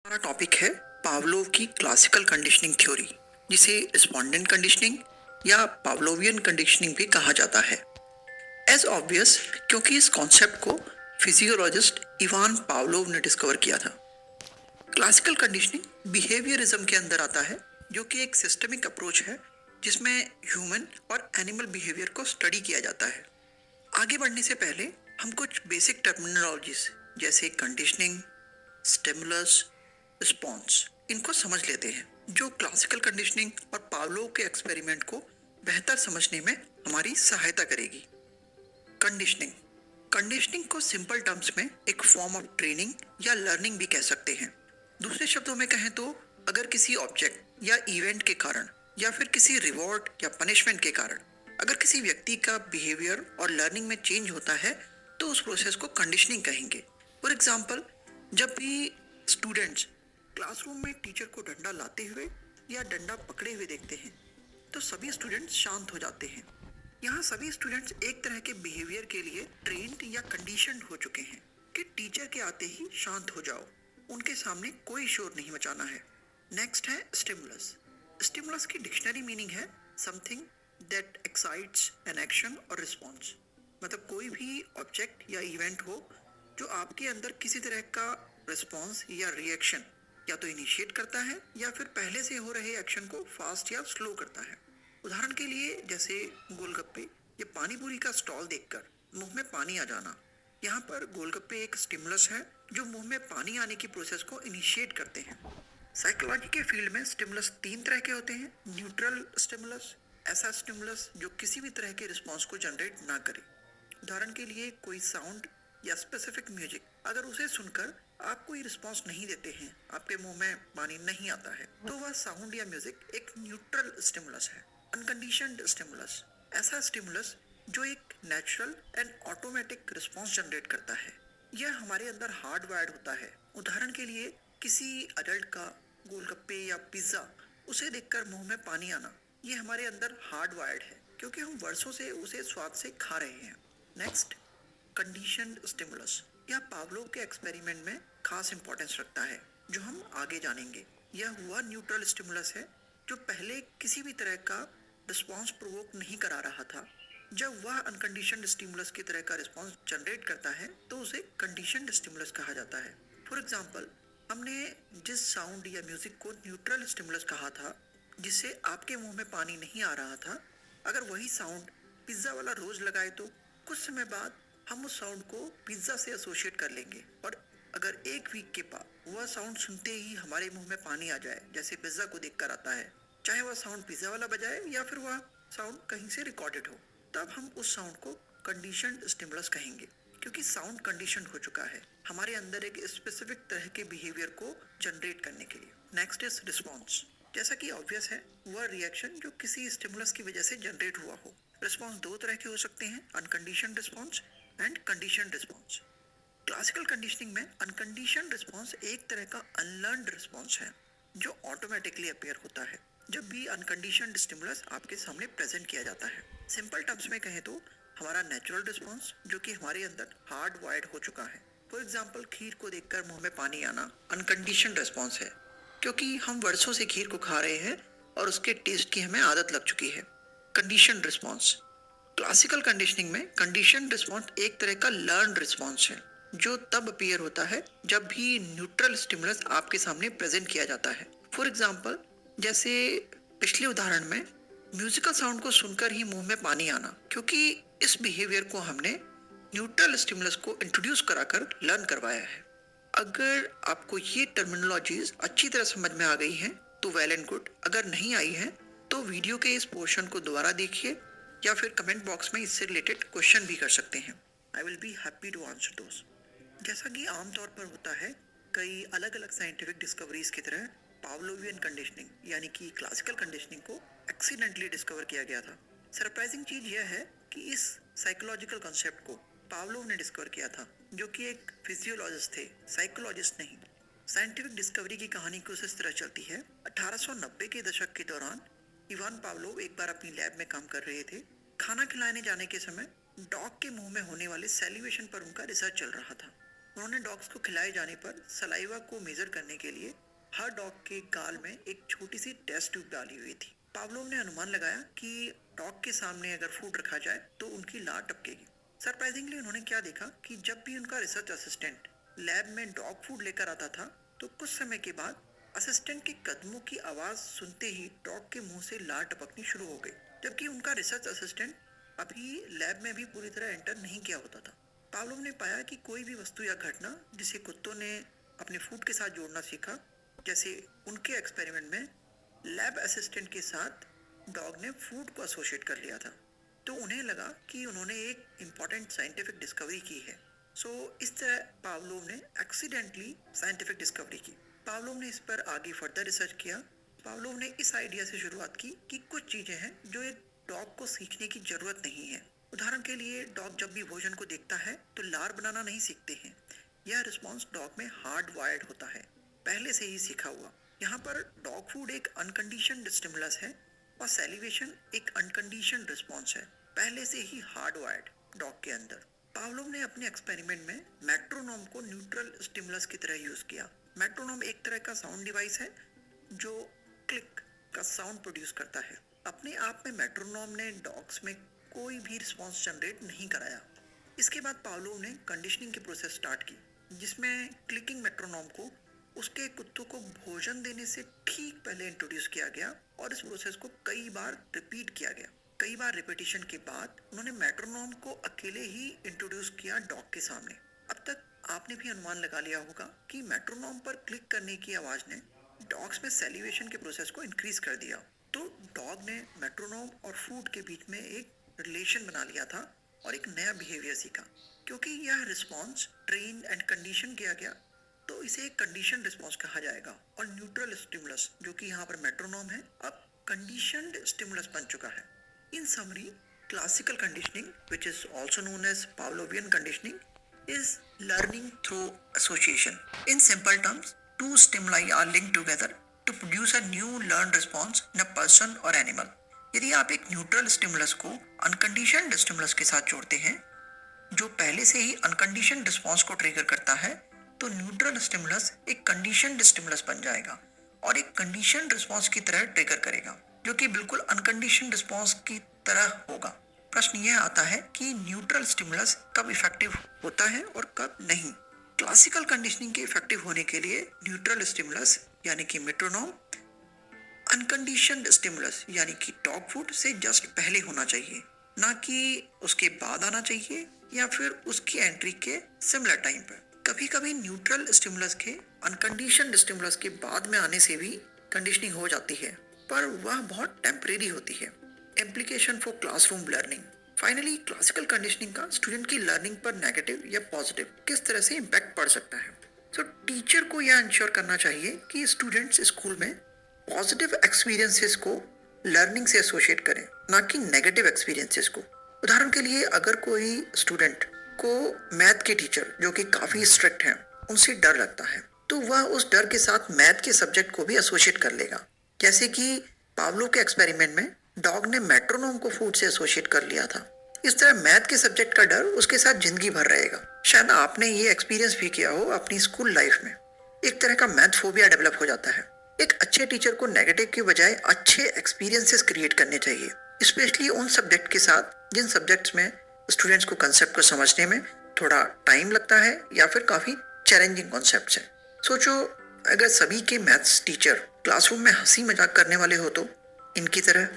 हमारा टॉपिक है पावलोव की क्लासिकल कंडीशनिंग थ्योरी, जिसे रिस्पोंडेंट कंडीशनिंग या पावलोवियन कंडीशनिंग भी कहा जाता है। एज ऑब्वियस, क्योंकि इस कॉन्सेप्ट को फिजियोलॉजिस्ट इवान पावलोव ने डिस्कवर किया था। क्लासिकल कंडीशनिंग बिहेवियरिज्म के अंदर आता है, जो कि एक सिस्टमिक अप्रोच है जिसमें ह्यूमन और एनिमल बिहेवियर को स्टडी किया जाता है। आगे बढ़ने से पहले हम कुछ बेसिक टर्मिनोलॉजीज जैसे कंडीशनिंग, स्टिमुलस, रिस्पॉन्स, इनको समझ लेते हैं, जो क्लासिकल कंडीशनिंग और पावलोव के एक्सपेरिमेंट को बेहतर समझने में हमारी सहायता करेगी। कंडीशनिंग कंडीशनिंग को सिंपल टर्म्स में एक फॉर्म ऑफ ट्रेनिंग या लर्निंग भी कह सकते हैं। दूसरे शब्दों में कहें तो अगर किसी ऑब्जेक्ट या इवेंट के कारण या फिर किसी रिवॉर्ड या पनिशमेंट के कारण अगर किसी व्यक्ति का बिहेवियर और लर्निंग में चेंज होता है तो उस प्रोसेस को कंडीशनिंग कहेंगे। फॉर एग्जाम्पल, जब भी स्टूडेंट्स क्लासरूम में टीचर को डंडा लाते हुए या डंडा पकड़े हुए देखते हैं तो सभी स्टूडेंट्स शांत हो जाते हैं। यहाँ सभी स्टूडेंट्स एक तरह के बिहेवियर के लिए ट्रेंड या कंडीशनड हो चुके हैं कि टीचर के आते ही शांत हो जाओ, उनके सामने कोई शोर नहीं मचाना है। नेक्स्ट है स्टिमुलस। स्टिमुलस की डिक्शनरी मीनिंग है something that excites an action और रिस्पॉन्स। मतलब कोई भी ऑब्जेक्ट या इवेंट हो जो आपके अंदर किसी तरह का रिस्पॉन्स या रिएक्शन या तो इनिशिएट करता है या फिर पहले से हो रहे एक्शन को फास्ट या स्लो करता है। उदाहरण के लिए जैसे गोलगप्पे या पानी पूरी का स्टॉल देखकर मुंह में पानी आ जाना। यहाँ पर गोलगप्पे एक स्टिमुलस है जो मुंह में पानी आने की प्रोसेस को इनिशिएट करते हैं। साइकोलॉजी के फील्ड में स्टिमुलस तीन तरह के होते हैं। न्यूट्रल स्टिमुलस, ऐसा स्टिमुलस जो किसी भी तरह के रिस्पॉन्स को जनरेट ना करे। उदाहरण के लिए कोई साउंड या स्पेसिफिक म्यूजिक, अगर उसे सुनकर आप कोई रिस्पॉन्स नहीं देते हैं, आपके मुंह में पानी नहीं आता है, तो वह साउंड या म्यूजिक एक न्यूट्रल स्टिमुलस है। अनकंडीशनड स्टिमुलस, ऐसा स्टिमुलस जो एक natural and automatic response generate करता है। यह हमारे अंदर हार्ड वायर्ड होता है। उदाहरण के लिए किसी अडल्ट का गोलगप्पे या पिज्जा, उसे देखकर मुंह में पानी आना, ये हमारे अंदर हार्ड वायर्ड है क्योंकि हम वर्षों से उसे स्वाद से खा रहे हैं। Next, conditioned stimulus. यह पावलोव के एक्सपेरिमेंट में खास इंपॉर्टेंस रखता है, जो हम आगे जानेंगे। यह वह न्यूट्रल स्टिमुलस है जो पहले किसी भी तरह का रिस्पॉन्स प्रोवोक नहीं करा रहा था। जब वह अनकंडीशनड स्टिमुलस की तरह का रिस्पॉन्स जनरेट करता है तो उसे कंडीशनड स्टिमुलस कहा जाता है। फॉर एग्जाम्पल, हमने जिस साउंड या म्यूजिक को न्यूट्रल स्टिमुलस कहा था, जिससे आपके मुंह में पानी नहीं आ रहा था, अगर वही साउंड पिज्जा वाला रोज लगाए तो कुछ समय बाद हम उस साउंड को पिज्जा से एसोसिएट कर लेंगे। और अगर एक वीक के बाद वह साउंड सुनते ही हमारे मुंह में पानी आ जाए, जैसे पिज्जा को देखकर आता है, चाहे वह साउंड पिज्जा वाला बजाए या फिर वह साउंड कहीं से रिकॉर्डेड हो, तब हम उस साउंड को कंडीशनड स्टिमुलस कहेंगे, क्योंकि साउंड कंडीशन हो चुका है हमारे अंदर एक स्पेसिफिक तरह के बिहेवियर को जनरेट करने के लिए। Next is response. जैसा कि ऑब्वियस है, वह रिएक्शन जो किसी स्टिमुलस की वजह से जनरेट हुआ हो। रिस्पॉन्स दो तरह के हो सकते हैं, unconditioned response and conditioned response. Classical conditioning में अनकंडीशनड रिस्पॉन्स एक तरह का अनलर्नड रिस्पॉन्स है जो ऑटोमेटिकली अपीयर होता है जब भी अनकंडीशनड स्टिमुलस आपके सामने प्रेजेंट किया जाता है। सिंपल टर्म्स में कहें तो हमारा नेचुरल रिस्पॉन्स जो कि हमारे अंदर हार्ड वायर्ड हो चुका है। फॉर एग्जाम्पल, खीर को देखकर मुंह में पानी आना अनकंडीशनड रिस्पॉन्स है, क्योंकि हम वर्षों से खीर को खा रहे हैं और उसके टेस्ट की हमें आदत लग चुकी है। Conditioned response. क्लासिकल कंडीशनिंग में कंडीशन रिस्पॉन्स एक तरह का लर्न रिस्पॉन्स है जो तब अपीयर होता है जब भी न्यूट्रल स्टिमुलस आपके सामने प्रेजेंट किया जाता है। फॉर एग्जाम्पल, जैसे पिछले उदाहरण में म्यूजिकल साउंड को सुनकर ही मुंह में पानी आना, क्योंकि इस बिहेवियर को हमने न्यूट्रल स्टिमुलस को इंट्रोड्यूस कराकर लर्न करवाया है। अगर आपको ये टर्मिनोलॉजीज अच्छी तरह समझ में आ गई हैं तो वेल एंड गुड। अगर नहीं आई हैं तो वीडियो के इस पोर्शन को दोबारा देखिए या फिर कमेंट बॉक्स में इससे रिलेटेड क्वेश्चन भी कर सकते हैं। I will be happy to answer those. जैसा कि आमतौर पर होता है, कई अलग अलग साइंटिफिक डिस्कवरीज की तरह पावलोवियन कंडीशनिंग यानी कि क्लासिकल कंडीशनिंग को एक्सीडेंटली डिस्कवर किया गया था। सरप्राइजिंग चीज यह है कि इस साइकोलॉजिकल कॉन्सेप्ट को पावलोव ने डिस्कवर किया था, जो कि एक फिजियोलॉजिस्ट थे, साइकोलॉजिस्ट नहीं। साइंटिफिक डिस्कवरी की कहानी कुछ इस तरह चलती है। 1890 के दशक के दौरान इवान पावलोव एक बार अपनी लैब में काम कर रहे थे। खाना खिलाने जाने के समय डॉग के मुंह में होने वाले सैलिवेशन पर उनका रिसर्च चल रहा था। उन्होंने डॉग्स को खिलाए जाने पर सलाइवा को मेजर करने के लिए हर डॉग के गाल में एक छोटी सी टेस्ट ट्यूब डाली हुई थी। पावलोव ने अनुमान लगाया कि डॉग के सामने अगर फूड रखा जाए तो उनकी लार टपकेगी। सरप्राइजिंगली उन्होंने क्या देखा कि जब भी उनका रिसर्च असिस्टेंट लैब में डॉग फूड लेकर आता था तो कुछ समय के बाद असिस्टेंट के कदमों की आवाज सुनते ही डॉग के मुंह से लार टपकनी शुरू हो गई, जबकि उनका रिसर्च असिस्टेंट अभी लैब में भी पूरी तरह एंटर नहीं किया होता था। पावलोव ने पाया कि कोई भी वस्तु या घटना जिसे कुत्तों ने अपने फूड के साथ जोड़ना सीखा, जैसे उनके एक्सपेरिमेंट में लैब असिस्टेंट के साथ डॉग ने फूड को एसोसिएट कर लिया था, तो उन्हें लगा कि उन्होंने एक इम्पॉर्टेंट साइंटिफिक डिस्कवरी की है। इस तरह पावलोव ने एक्सीडेंटली साइंटिफिक डिस्कवरी की। पावलोव ने इस पर आगे फर्दर रिसर्च किया। पावलोव ने इस आइडिया से शुरुआत की कि कुछ चीजें हैं जो एक डॉग को सीखने की जरूरत नहीं है। उदाहरण के लिए डॉग जब भी भोजन को देखता है तो लार बनाना नहीं सीखते हैं। यह रिस्पॉन्स डॉग में हार्ड वायर्ड होता है, पहले से ही सीखा हुआ। यहाँ पर डॉग फूड एक अनकंडीशनड स्टिमुलस है और सैलिवेशन एक अनकंडीशनड रिस्पॉन्स है, पहले से ही हार्ड वायर्ड डॉग के अंदर। पावलोव ने अपने एक्सपेरिमेंट में मेट्रोनोम को न्यूट्रल स्टिमुलस की तरह यूज किया। मेट्रोनोम एक तरह का साउंड डिवाइस है जो क्लिक का साउंड प्रोड्यूस करता है। अपने आप में मेट्रोनोम ने डॉग्स में कोई भी रिस्पॉन्स जनरेट नहीं कराया। इसके बाद पावलोव ने कंडीशनिंग की प्रोसेस स्टार्ट की, जिसमें क्लिकिंग मेट्रोनोम को उसके कुत्तों को भोजन देने से ठीक पहले इंट्रोड्यूस किया गया और इस प्रोसेस को कई बार रिपीट किया गया। कई बार रिपीटिशन के बाद उन्होंने मेट्रोनोम को अकेले ही इंट्रोड्यूस किया डॉग के सामने। अब तक आपने भी अनुमान लगा लिया होगा कि मेट्रोनोम पर क्लिक करने की आवाज ने डॉग्स में सैलिवेशन के प्रोसेस को इंक्रीज कर दिया। तो डॉग ने मेट्रोनोम और फूड के बीच में एक रिलेशन बना लिया था और एक नया बिहेवियर सीखा। क्योंकि यह रिस्पॉन्स ट्रेन एंड कंडीशन किया गया तो इसे एक कंडीशन रिस्पॉन्स कहा जाएगा। और न्यूट्रल स्टिमुलस, जो कि यहाँ पर मेट्रोनोम है, अब कंडीशनड स्टिमुलस बन चुका है। In summary, classical conditioning, which is also known as Pavlovian conditioning, is learning through association. In simple terms, two stimuli are linked together to produce a new learned response in a person or animal. यदि आप एक neutral stimulus को unconditioned stimulus के साथ जोड़ते हैं जो पहले से ही अनकंडीशनड रिस्पॉन्स को ट्रिगर करता है, तो न्यूट्रल स्टिमुलस एक कंडीशनड स्टिमुलस बन जाएगा और एक कंडीशनड रिस्पॉन्स की तरह ट्रिगर करेगा, जो कि बिल्कुल अनकंडीशनड रिस्पॉन्स की तरह होगा। प्रश्न यह आता है कि न्यूट्रल स्टिमुलस कब इफेक्टिव होता है और कब नहीं। क्लासिकल कंडीशनिंग के इफेक्टिव होने के लिए न्यूट्रल स्टिमुलस यानी कि मेट्रोनोम अनकंडीशनड स्टिमुलस यानी कि डॉग फूड से जस्ट पहले होना चाहिए, ना कि उसके बाद आना चाहिए या फिर उसकी एंट्री के सिमिलर टाइम पर। कभी कभी न्यूट्रल स्टिमुलस के अनकंडीशनड स्टिमुलस के बाद में आने से भी कंडीशनिंग हो जाती है, पर वह बहुत टेम्परेरी होती है। Implication for classroom learning. Finally, classical conditioning का स्टूडेंट की लर्निंग पर नेगेटिव या पॉजिटिव किस तरह से इम्पैक्ट पड़ सकता है। टीचर को यह इंश्योर करना चाहिए कि स्टूडेंट्स स्कूल में पॉजिटिव एक्सपीरियंसेस को लर्निंग से एसोसिएट करें, ना कि नेगेटिव एक्सपीरियंसेस को। उदाहरण के लिए, अगर कोई स्टूडेंट को मैथ के टीचर जो कि काफी स्ट्रिक्ट हैं उनसे डर लगता है, तो वह उस डर के साथ मैथ के सब्जेक्ट को भी एसोसिएट कर लेगा। जैसे कि पावलोव के एक्सपेरिमेंट में डॉग ने मेट्रोनोम को फूड से एसोसिएट कर लिया था। इस तरह मैथ के सब्जेक्ट का डर उसके साथ जिंदगी भर रहेगा। शायद आपने ये एक्सपीरियंस भी किया हो अपनी स्कूल लाइफ में। एक तरह का मैथ फोबिया डेवलप हो जाता है। एक अच्छे टीचर को नेगेटिव के बजाय अच्छे एक्सपीरियंसेस क्रिएट करने चाहिए, स्पेशली उन सब्जेक्ट के साथ जिन सब्जेक्ट्स में स्टूडेंट्स को कंसेप्ट को समझने में थोड़ा टाइम लगता है या फिर काफी चैलेंजिंग कॉन्सेप्ट्स हैं। सोचो, अगर सभी के मैथ्स टीचर क्लासरूम में हंसी मजाक करने वाले हो तो इनकी तरह